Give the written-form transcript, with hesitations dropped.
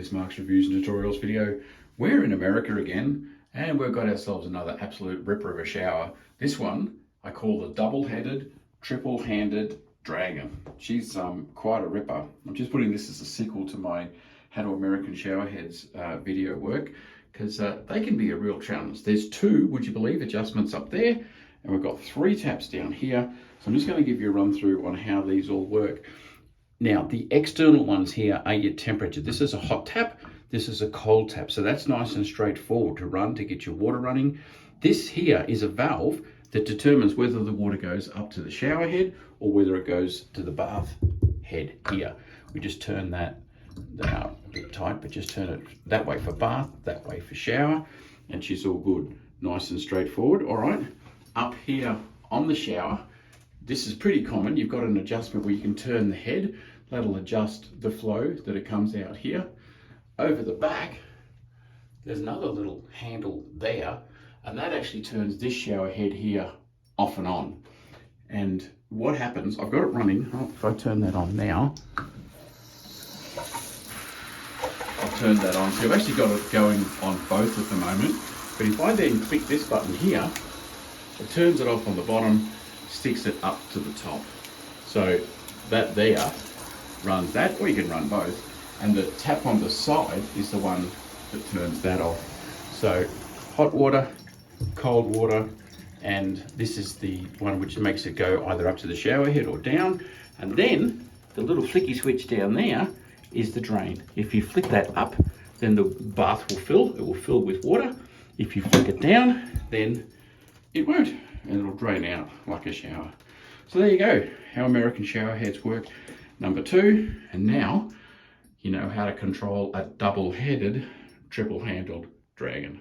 this Mark's Reviews and Tutorials video. We're in America again, and we've got ourselves another absolute ripper of a shower. This one I call the double-headed, triple-handed dragon. She's quite a ripper. I'm just putting this as a sequel to my How to American Shower Heads video work, because they can be a real challenge. There's two, would you believe, adjustments up there, and we've got 3 taps down here. So I'm just going to give you a run through on how these all work. Now, the external ones here are your temperature. This is a hot tap, this is a cold tap. So that's nice and straightforward to run to get your water running. This here is a valve that determines whether the water goes up to the shower head or whether it goes to the bath head here. We just turn that a bit tight, but just turn it that way for bath, that way for shower, and she's all good. Nice and straightforward. All right, up here on the shower, this is pretty common. You've got an adjustment where you can turn the head. That'll adjust the flow that it comes out here. Over the back, there's another little handle there, and that actually turns this shower head here off and on. And what happens, I've got it running. Oh, if I turn that on now, I'll turn that on. So I've actually got it going on both at the moment. But if I then click this button here, it turns it off on the bottom, sticks it up to the top. So that there runs that, or you can run both. And the tap on the side is the one that turns that off. So hot water, cold water, and this is the one which makes it go either up to the shower head or down. And then the little flicky switch down there is the drain. If you flick that up, then the bath will fill. It will fill with water. If you flick it down, then it won't, and it'll drain out like a shower. So there you go, how American shower heads work. Number 2, and now you know how to control a double-headed, triple-handled dragon.